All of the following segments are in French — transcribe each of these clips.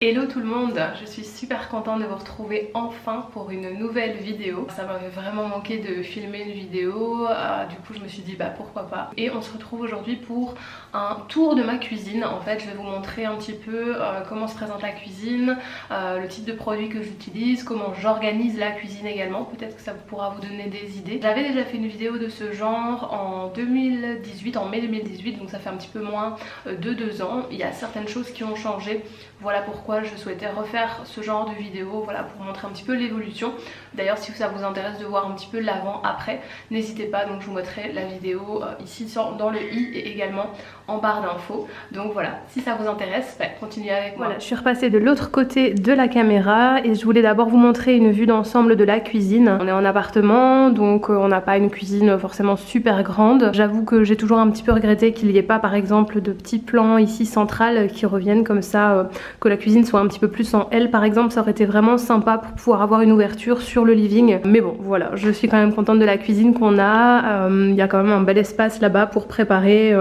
Hello tout le monde, je suis super contente de vous retrouver enfin pour une nouvelle vidéo. Ça m'avait vraiment manqué de filmer une vidéo, du coup je me suis dit bah pourquoi pas. Et on se retrouve aujourd'hui pour un tour de ma cuisine. En fait je vais vous montrer un petit peu comment se présente la cuisine, le type de produits que j'utilise, comment j'organise la cuisine également. Peut-être que ça pourra vous donner des idées. J'avais déjà fait une vidéo de ce genre en 2018, en mai 2018, donc ça fait un petit peu moins de 2 ans. Il y a certaines choses qui ont changé, voilà pourquoi je souhaitais refaire ce genre de vidéo, voilà, pour montrer un petit peu l'évolution. D'ailleurs si ça vous intéresse de voir un petit peu l'avant après, n'hésitez pas, donc je vous mettrai la vidéo ici dans le i et également en barre d'infos. Donc voilà, si ça vous intéresse, bah, continuez avec moi. Voilà, je suis repassée de l'autre côté de la caméra et je voulais d'abord vous montrer une vue d'ensemble de la cuisine. On est en appartement, donc on n'a pas une cuisine forcément super grande. J'avoue que j'ai toujours un petit peu regretté qu'il n'y ait pas par exemple de petits plans ici central qui reviennent comme ça, que la cuisine soit un petit peu plus en L par exemple, ça aurait été vraiment sympa pour pouvoir avoir une ouverture sur le living. Mais bon voilà, je suis quand même contente de la cuisine qu'on a. Il y a quand même un bel espace là-bas pour préparer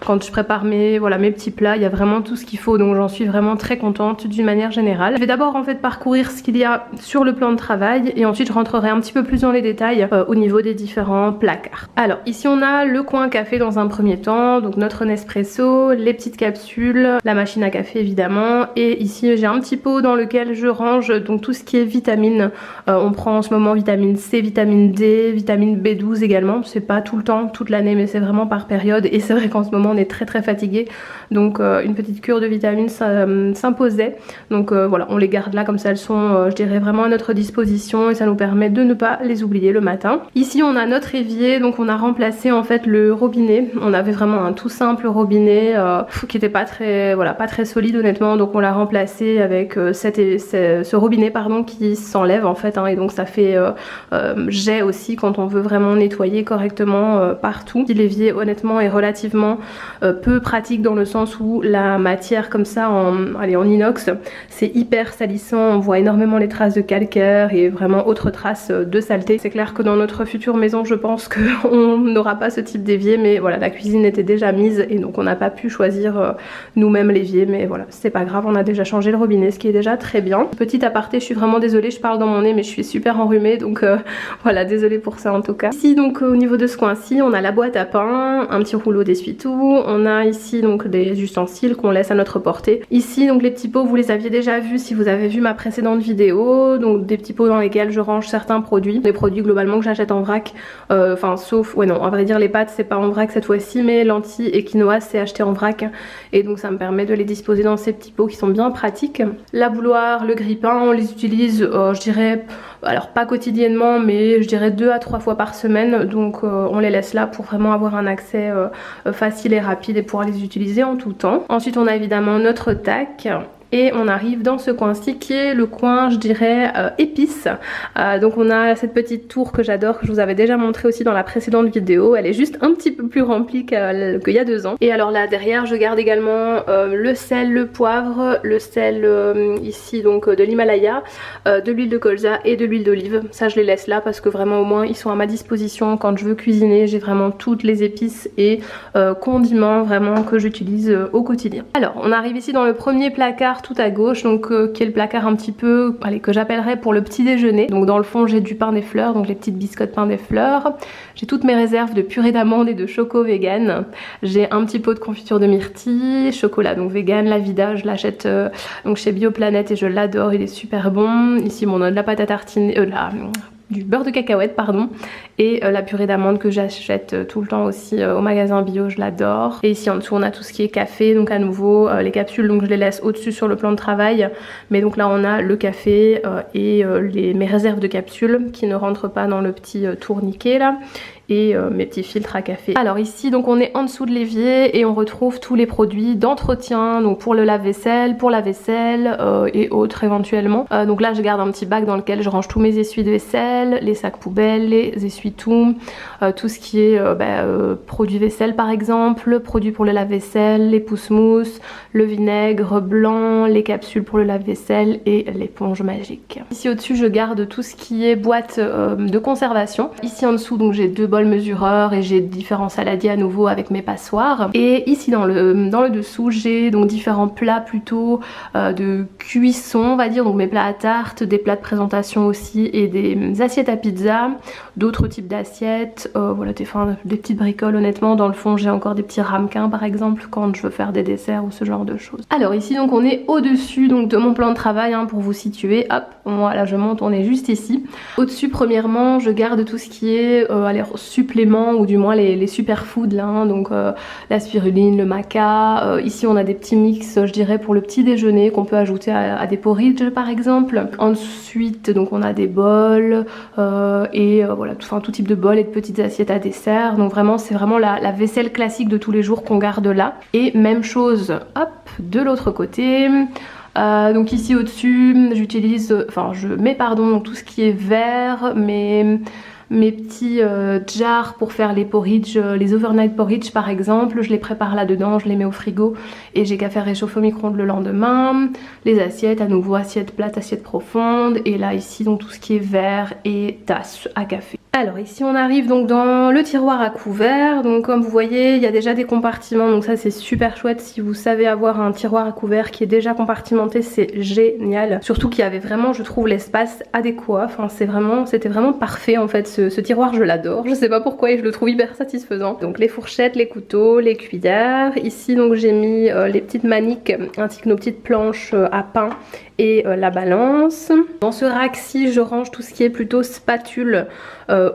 quand je prépare mes petits plats, il y a vraiment tout ce qu'il faut, donc j'en suis vraiment très contente d'une manière générale. Je vais d'abord en fait parcourir ce qu'il y a sur le plan de travail et ensuite je rentrerai un petit peu plus dans les détails au niveau des différents placards. Alors ici on a le coin café dans un premier temps, donc notre Nespresso, les petites capsules, la machine à café évidemment, et ici j'ai un petit pot dans lequel je range donc tout ce qui est vitamines. On prend en ce moment vitamine C, vitamine D, vitamine B12 également. C'est pas tout le temps, toute l'année, mais c'est vraiment par période. Et c'est vrai qu'en ce moment on est très fatigué, donc une petite cure de vitamines s'imposait. Donc voilà, on les garde là comme ça, elles sont je dirais vraiment à notre disposition et ça nous permet de ne pas les oublier le matin. Ici on a notre évier, donc on a remplacé en fait le robinet. On avait vraiment un tout simple robinet qui était pas très solide honnêtement, donc on l'a remplacé avec ce robinet pardon qui s'enlève en fait et donc ça fait jet aussi quand on veut vraiment nettoyer correctement partout. L'évier honnêtement est relativement peu pratique dans le sens où la matière comme ça en inox c'est hyper salissant, on voit énormément les traces de calcaire et vraiment autres traces de saleté. C'est clair que dans notre future maison je pense qu'on n'aura pas ce type d'évier, mais voilà, la cuisine était déjà mise et donc on n'a pas pu choisir nous-mêmes l'évier, mais voilà, c'est pas grave, on a déjà changé le robinet, ce qui est déjà très bien. Petit aparté, je suis vraiment désolée, je parle dans mon nez mais je suis super enrhumée, donc voilà, désolée pour ça en tout cas. Ici donc au niveau de ce coin-ci, on a la boîte à pain, un petit rouleau d'essuie-tout, on a ici donc des ustensiles qu'on laisse à notre portée. Ici donc les petits pots, vous les aviez déjà vus si vous avez vu ma précédente vidéo, donc des petits pots dans lesquels je range certains produits, des produits globalement que j'achète en vrac, enfin sauf, ouais non, à vrai dire les pâtes c'est pas en vrac cette fois-ci, mais lentilles et quinoa c'est acheté en vrac et donc ça me permet de les disposer dans ces petits pots qui sont bien pratiques. La bouilloire, le grille-pain, on les utilise je dirais, alors pas quotidiennement mais je dirais 2 à 3 fois par semaine, donc on les laisse là pour vraiment avoir un accès facile et rapide et pouvoir les utiliser en tout temps. Ensuite on a évidemment notre tac. Et on arrive dans ce coin-ci qui est le coin, je dirais, épices. Donc on a cette petite tour que j'adore, que je vous avais déjà montré aussi dans la précédente vidéo. Elle est juste un petit peu plus remplie qu'il y a 2 ans. Et alors là derrière je garde également le sel, le poivre, le sel ici donc de l'Himalaya, de l'huile de colza et de l'huile d'olive. Ça je les laisse là parce que vraiment au moins ils sont à ma disposition quand je veux cuisiner. J'ai vraiment toutes les épices et condiments vraiment que j'utilise au quotidien. Alors on arrive ici dans le premier placard tout à gauche, donc qui est le placard un petit peu, que j'appellerais pour le petit déjeuner. Donc dans le fond j'ai du pain des fleurs, donc les petites biscottes pain des fleurs. J'ai toutes mes réserves de purée d'amandes et de choco vegan. J'ai un petit pot de confiture de myrtille, chocolat donc vegan, la Vida, je l'achète donc chez Bioplanète et je l'adore, il est super bon. Ici on a de la pâte à tartiner, du beurre de cacahuète pardon, et la purée d'amande que j'achète tout le temps aussi au magasin bio, je l'adore. Et ici en dessous on a tout ce qui est café, donc à nouveau les capsules, donc je les laisse au dessus sur le plan de travail, mais donc là on a le café et mes réserves de capsules qui ne rentrent pas dans le petit tourniquet là, et mes petits filtres à café. Alors ici donc on est en dessous de l'évier et on retrouve tous les produits d'entretien, donc pour le lave-vaisselle, pour la vaisselle et autres éventuellement. Donc là je garde un petit bac dans lequel je range tous mes essuies de vaisselle, les sacs poubelles, les essuie-tout, tout ce qui est produits vaisselle par exemple, produits pour le lave-vaisselle, les pousse-mousse, le vinaigre blanc, les capsules pour le lave-vaisselle et l'éponge magique. Ici au dessus je garde tout ce qui est boîte de conservation. Ici en dessous donc j'ai 2 bols bol mesureur et j'ai différents saladiers à nouveau avec mes passoires. Et ici dans le dessous j'ai donc différents plats plutôt de cuisson on va dire, donc mes plats à tarte, des plats de présentation aussi et des assiettes à pizza, d'autres types d'assiettes, voilà des petites bricoles honnêtement. Dans le fond j'ai encore des petits ramequins par exemple quand je veux faire des desserts ou ce genre de choses. Alors ici donc on est au-dessus donc de mon plan de travail hein, pour vous situer, hop, voilà je monte, on est juste ici. Au-dessus premièrement je garde tout ce qui est suppléments ou du moins les superfoods là, hein, donc la spiruline, le maca, ici on a des petits mix je dirais pour le petit déjeuner qu'on peut ajouter à des porridge par exemple. Ensuite donc on a des bols voilà tout type de bols et de petites assiettes à dessert, donc vraiment c'est vraiment la vaisselle classique de tous les jours qu'on garde là. Et même chose hop de l'autre côté. Donc ici au-dessus je mets donc tout ce qui est verre, mes petits jars pour faire les porridge, les overnight porridge par exemple, je les prépare là dedans, je les mets au frigo et j'ai qu'à faire réchauffer au micro-ondes le lendemain. Les assiettes, à nouveau assiettes plates, assiettes profondes, et là ici donc tout ce qui est verre et tasses à café. Alors ici on arrive donc dans le tiroir à couverts, donc comme vous voyez il y a déjà des compartiments, donc ça c'est super chouette. Si vous savez avoir un tiroir à couverts qui est déjà compartimenté, c'est génial, surtout qu'il y avait vraiment je trouve l'espace adéquat, enfin c'était vraiment parfait en fait. Ce tiroir je l'adore, je sais pas pourquoi et je le trouve hyper satisfaisant. Donc les fourchettes, les couteaux, les cuillères, ici donc j'ai mis les petites maniques ainsi que nos petites planches à pain et la balance. Dans ce rack-ci je range tout ce qui est plutôt spatule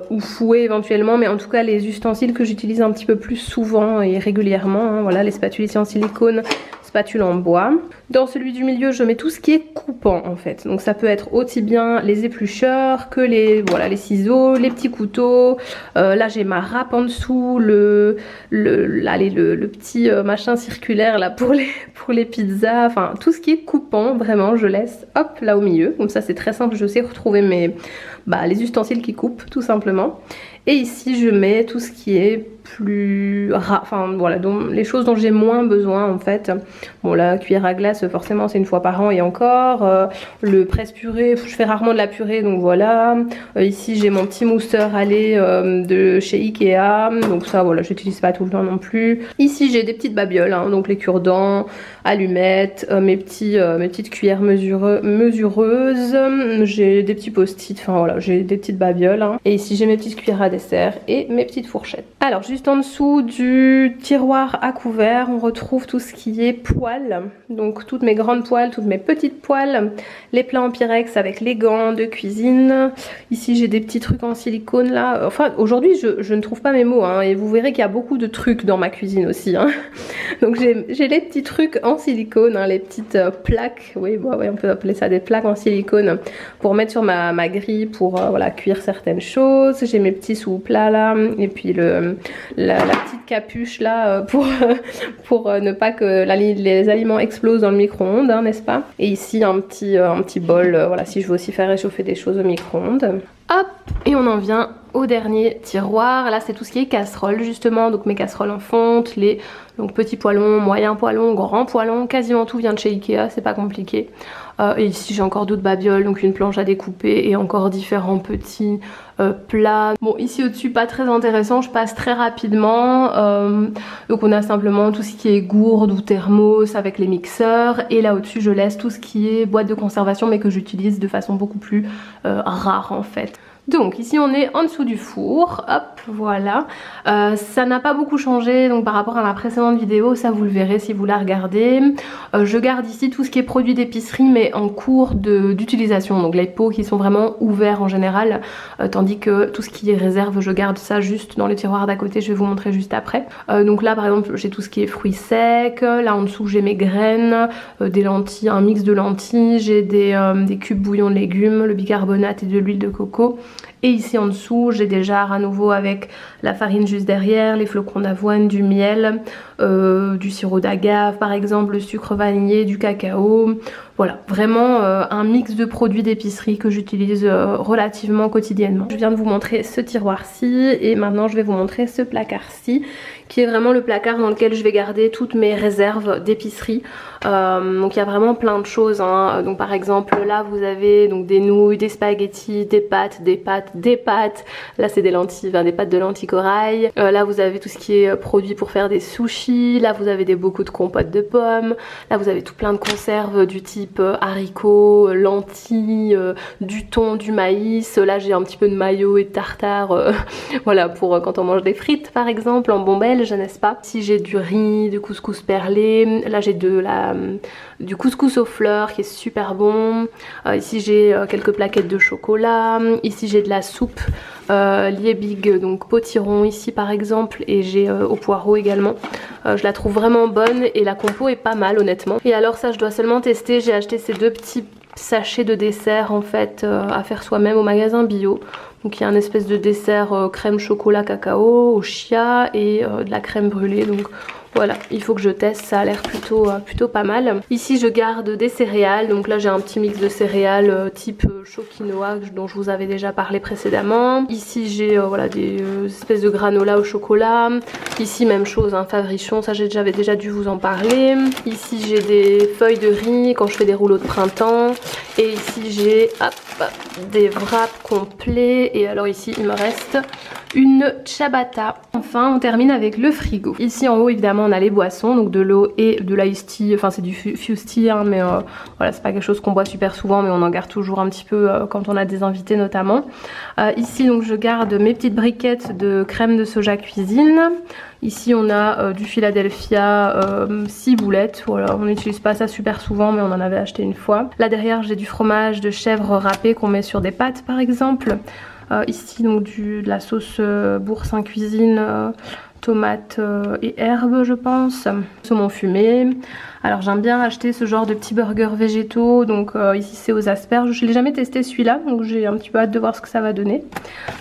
ou fouet éventuellement, mais en tout cas les ustensiles que j'utilise un petit peu plus souvent et régulièrement, hein, voilà les spatules ici en silicone, spatule en bois. Dans celui du milieu je mets tout ce qui est coupant en fait, donc ça peut être aussi bien les éplucheurs que les ciseaux, les petits couteaux, là j'ai ma râpe en dessous, le petit machin circulaire là pour les pizzas, enfin tout ce qui est coupant vraiment je laisse hop là au milieu, comme ça c'est très simple, je sais retrouver les ustensiles qui coupent tout simplement. Et ici je mets tout ce qui est plus rare, enfin voilà, les choses dont j'ai moins besoin en fait. Bon la cuillère à glace forcément c'est une fois par an et encore, le presse-purée, je fais rarement de la purée donc voilà. Ici j'ai mon petit mousseur à lait de chez Ikea, donc ça voilà j'utilise pas tout le temps non plus. Ici j'ai des petites babioles, hein, donc les cure-dents, allumettes, mes petites cuillères mesureuses, j'ai des petits post-it, enfin voilà j'ai des petites babioles, hein. Et ici j'ai mes petites cuillères à dessert et mes petites fourchettes. Alors juste en dessous du tiroir à couverts on retrouve tout ce qui est poêles, donc toutes mes grandes poêles, toutes mes petites poêles, les plats en pyrex avec les gants de cuisine. Ici j'ai des petits trucs en silicone là, enfin aujourd'hui je ne trouve pas mes mots, hein, et vous verrez qu'il y a beaucoup de trucs dans ma cuisine aussi, hein. Donc j'ai les petits trucs en silicone, hein, les petites plaques, oui on peut appeler ça des plaques en silicone pour mettre sur ma grille pour voilà cuire certaines choses. J'ai mes petits sous-plats là, et puis la petite capuche là pour ne pas que les aliments explosent dans le micro-ondes, hein, n'est-ce pas. Et ici un petit bol, voilà si je veux aussi faire réchauffer des choses au micro-ondes. Hop, et on en vient au dernier tiroir. Là c'est tout ce qui est casserole justement, donc mes casseroles en fonte, donc petits poêlons, moyens poêlons, grands poêlons, quasiment tout vient de chez Ikea, c'est pas compliqué. Et ici j'ai encore d'autres babioles, donc une planche à découper et encore différents petits plats. Bon ici au-dessus pas très intéressant, je passe très rapidement. Donc on a simplement tout ce qui est gourde ou thermos avec les mixeurs, et là au-dessus je laisse tout ce qui est boîte de conservation mais que j'utilise de façon beaucoup plus rare en fait. Donc ici on est en dessous du four, hop voilà, ça n'a pas beaucoup changé donc par rapport à ma précédente vidéo, ça vous le verrez si vous la regardez. Je garde ici tout ce qui est produits d'épicerie mais en cours d'utilisation, donc les pots qui sont vraiment ouverts en général, tandis que tout ce qui est réserve je garde ça juste dans le tiroir d'à côté, je vais vous montrer juste après. Donc là par exemple j'ai tout ce qui est fruits secs, là en dessous j'ai mes graines, des lentilles, un mix de lentilles, j'ai des cubes bouillon de légumes, le bicarbonate et de l'huile de coco. Et ici en dessous j'ai des jarres à nouveau avec la farine juste derrière, les flocons d'avoine, du miel, du sirop d'agave par exemple, le sucre vanillé, du cacao. Voilà, vraiment un mix de produits d'épicerie que j'utilise relativement quotidiennement. Je viens de vous montrer ce tiroir-ci et maintenant je vais vous montrer ce placard-ci qui est vraiment le placard dans lequel je vais garder toutes mes réserves d'épicerie. Donc il y a vraiment plein de choses, hein. Donc par exemple là vous avez donc des nouilles, des spaghettis, des pâtes, des pâtes, des pâtes. Là c'est des lentilles, enfin, des pâtes de lentilles corail. Là vous avez tout ce qui est produit pour faire des sushis. Là vous avez beaucoup de compotes de pommes. Là vous avez tout plein de conserves du type haricots, lentilles, du thon, du maïs. Là j'ai un petit peu de mayo et de tartare voilà, pour quand on mange des frites par exemple en bon belge, n'est-ce pas. Ici j'ai du riz, du couscous perlé. Là j'ai du couscous aux fleurs qui est super bon. Ici j'ai quelques plaquettes de chocolat. Ici j'ai de la soupe Liebig, donc potiron ici par exemple, et j'ai au poireau également. Je la trouve vraiment bonne et la compo est pas mal honnêtement. Et alors ça je dois seulement tester, j'ai acheté ces deux petits sachets de dessert en fait à faire soi-même au magasin bio. Donc il y a un espèce de dessert crème chocolat cacao au chia et de la crème brûlée. Donc voilà, il faut que je teste, ça a l'air plutôt pas mal. Ici je garde des céréales, donc là j'ai un petit mix de céréales type chaud quinoa dont je vous avais déjà parlé précédemment. Ici j'ai voilà, des espèces de granola au chocolat. Ici même chose, hein, Favrichon, ça j'avais déjà dû vous en parler. Ici j'ai des feuilles de riz quand je fais des rouleaux de printemps. Et ici j'ai des wraps complets. Et alors ici il me reste une ciabatta. Enfin on termine avec le frigo. Ici en haut évidemment on a les boissons, donc de l'eau et de l'ice tea, enfin c'est du Fuse tea hein, mais voilà c'est pas quelque chose qu'on boit super souvent mais on en garde toujours un petit peu quand on a des invités notamment. Ici donc je garde mes petites briquettes de crème de soja cuisine. Ici on a du Philadelphia 6 boulettes, voilà, on n'utilise pas ça super souvent mais on en avait acheté une fois. Là derrière j'ai du fromage de chèvre râpé qu'on met sur des pâtes par exemple. Ici donc de la sauce boursin cuisine, tomates et herbes je pense, saumon fumé. Alors j'aime bien acheter ce genre de petits burgers végétaux, donc ici c'est aux asperges, je l'ai jamais testé celui-là donc j'ai un petit peu hâte de voir ce que ça va donner.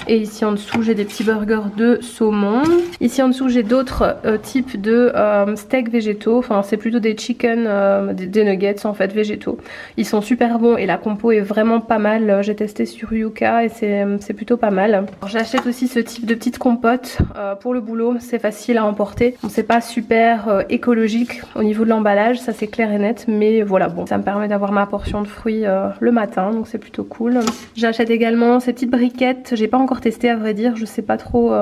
Et ici en dessous j'ai des petits burgers de saumon. Ici en dessous j'ai d'autres types de steaks végétaux, enfin c'est plutôt des chicken, des nuggets en fait végétaux. Ils sont super bons et la compo est vraiment pas mal, j'ai testé sur Yuka et c'est plutôt pas mal. J'achète aussi ce type de petites compotes pour le boulot, c'est facile à emporter. Bon, c'est pas super écologique au niveau de l'emballage, ça c'est clair et net, mais voilà, bon, ça me permet d'avoir ma portion de fruits le matin, donc c'est plutôt cool. J'achète également ces petites briquettes, j'ai pas encore testé à vrai dire, je sais pas trop,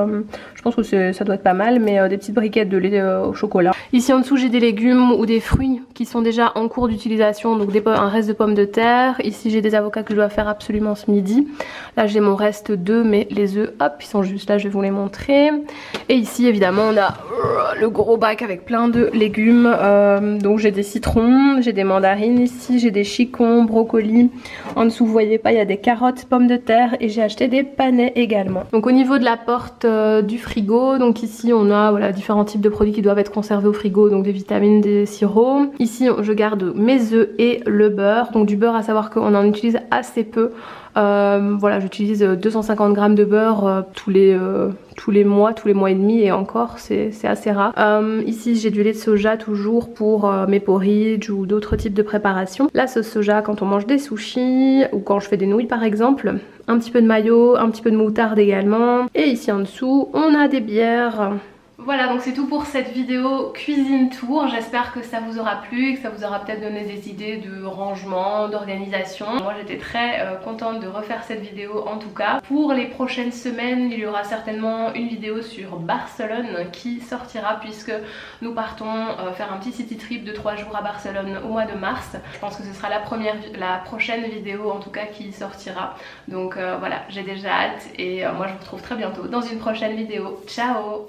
je pense que ça doit être pas mal, mais des petites briquettes de lait au chocolat. Ici en dessous j'ai des légumes ou des fruits qui sont déjà en cours d'utilisation, donc un reste de pommes de terre. Ici j'ai des avocats que je dois faire absolument ce midi. Là j'ai mon reste d'œufs, mais les œufs hop ils sont juste là, je vais vous les montrer. Et ici évidemment on a le gros bac avec plein de légumes, donc j'ai des citrons, j'ai des mandarines ici, j'ai des chicons, brocolis. En dessous vous voyez pas, il y a des carottes, pommes de terre et j'ai acheté des panais également. Donc au niveau de la porte du frigo, donc ici on a voilà, différents types de produits qui doivent être conservés au frigo, donc des vitamines, des sirops. Ici je garde mes œufs et le beurre, donc du beurre à savoir qu'on en utilise assez peu. Voilà, j'utilise 250 grammes de beurre tous les mois et demi et encore c'est assez rare. Ici j'ai du lait de soja toujours pour mes porridge ou d'autres types de préparations. La sauce soja quand on mange des sushis ou quand je fais des nouilles par exemple. Un petit peu de mayo, un petit peu de moutarde également. Et ici en dessous on a des bières. Voilà, donc c'est tout pour cette vidéo cuisine tour. J'espère que ça vous aura plu et que ça vous aura peut-être donné des idées de rangement, d'organisation. Moi j'étais très contente de refaire cette vidéo en tout cas. Pour les prochaines semaines, il y aura certainement une vidéo sur Barcelone qui sortira puisque nous partons faire un petit city trip de 3 jours à Barcelone au mois de mars. Je pense que ce sera la prochaine vidéo en tout cas qui sortira. Donc voilà, j'ai déjà hâte et moi je vous retrouve très bientôt dans une prochaine vidéo. Ciao!